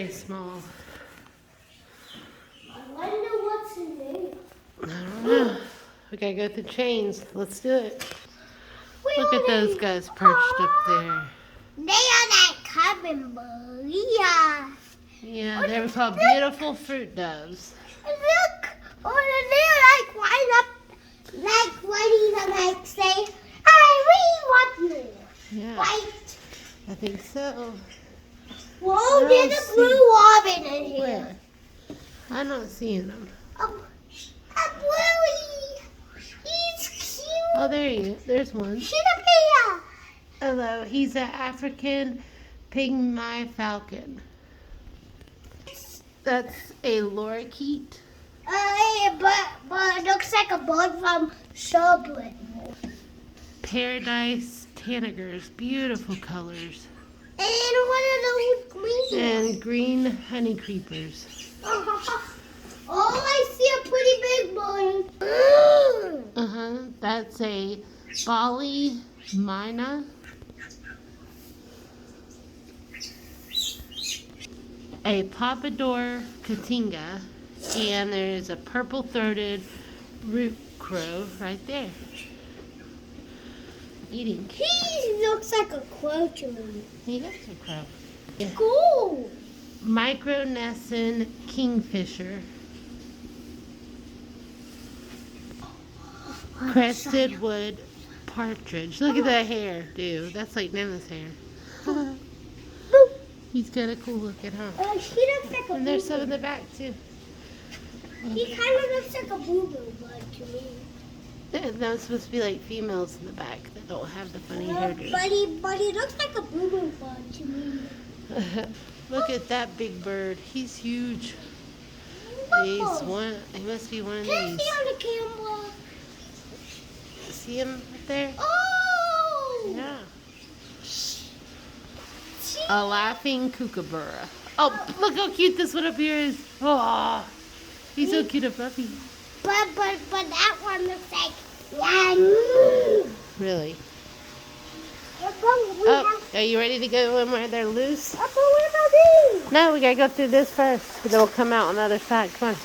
very small. I wonder what's in there. I don't know. We gotta go through chains. Let's do it. Where Look are at those they? guys perched up there. They are that cabin Maria. Yeah, Oh, they're called look. beautiful fruit doves. Look, they're like wind up, like ready to like say, I really want you. Yeah, Right? I think so. Whoa, I there's don't a blue robin in here. Where? I'm not seeing them. A bluey. He's cute. Oh, there he is. There's one. She's a bear. Hello, he's an African pygmy falcon. That's a lorikeet. But it looks like a bird from Sherwood. Paradise tanagers, beautiful colors. And one of those green And green honey creepers. Oh, I see a pretty big one. That's a Bali Mina. A Pompadour Katinga. And there's a purple-throated root crow right there. Eating. He looks like a crow to me. He is a crow. Yeah. Cool. Micronescent kingfisher. Crested wood partridge. Look at that hair, dude. That's like Nana's hair. Boop. He's got a cool looking, huh? He looks like a And there's boo-boo. some in the back too. He kind of looks like a boo-boo bud to me. Those supposed to be like females in the back that don't have the funny hairdo. But he looks like a boo-boo bud to me. Look at that big bird. He's huge. He's one. He must be one of Can I these. see on the camera? See him up there? Oh! Yeah. See? A laughing kookaburra. Oh, look how cute this one up here is. Oh, he's so cute and fluffy. But that one looks like Really? Oh, Oh, are you ready to go in where they're loose? what about these? No, we gotta go through this first. Then we'll come out on the other side. Come on.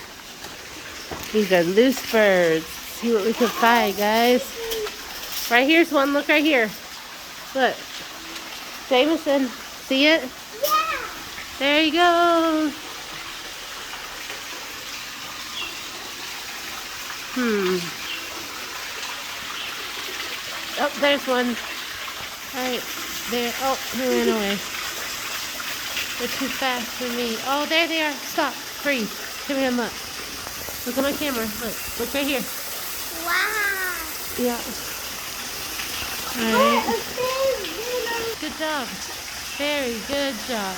These are loose birds. See what we can find, guys. Right here's one. Look right here. Look. Jameson. See it? Yeah. There he goes. Oh, there's one. Right there. Oh, he ran away. They're too fast for me. Oh, there they are. Stop. Freeze. Come here, look. Look at my camera. Look right here. Wow. Yeah. Oh, Alright. it's Good job. Very good job.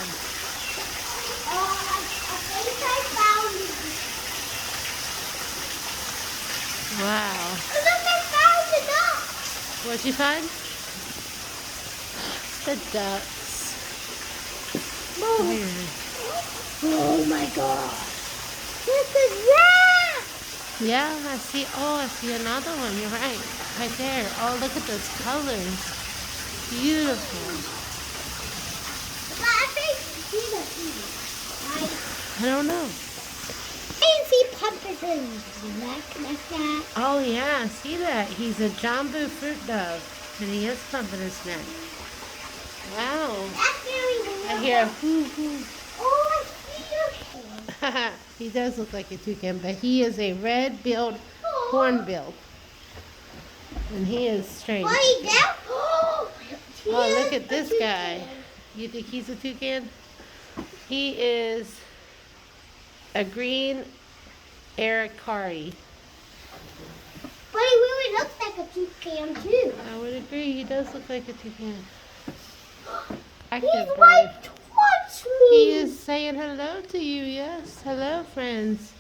I think I found it. Wow. Look, I found the duck. What'd you find? The ducks. Oh my god. Look at that. Yeah, I see. Oh, I see another one. You're right. Right there. Oh, look at those colors. Beautiful. But I think these are easy. I don't know. I didn't see pumpkins like that. Oh, yeah. See that? He's a jambu fruit dove. And he is pumping his neck. Wow. That's very weird. I hear a hoo-hoo. Oh, it's beautiful. He does look like a toucan, but he is a red-billed hornbill. And he is strange. Wait, that? Oh, Oh, look at this guy. You think he's a toucan? He is a green aracari. But he really looks like a toucan too. I would agree. He does look like a toucan. He's Active bird. right towards me. He is saying hello to you. Yes. Hello, friends.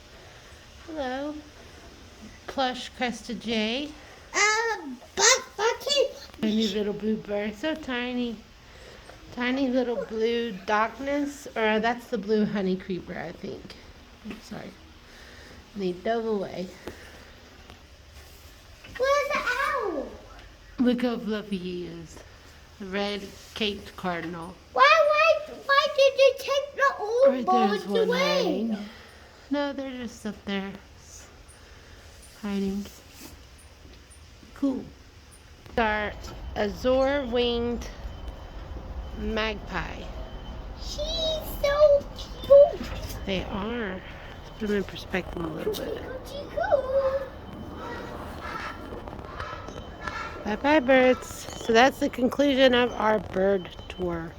Hello. Plush crested jay. Bucket. Tiny little blue bird. So tiny. Tiny little blue darkness. Or that's the blue honey creeper, I think. I'm sorry. And he dove away. Where's the owl? Look how fluffy he is. The red caped cardinal. Why Why did you take the old Right there's birds one away? hiding. No, they're just up there hiding. Cool. Our azure winged magpie. She's so cute. They are. Let's put them in perspective a little bit. Coochie-coo. Bye bye, birds. So that's the conclusion of our bird tour.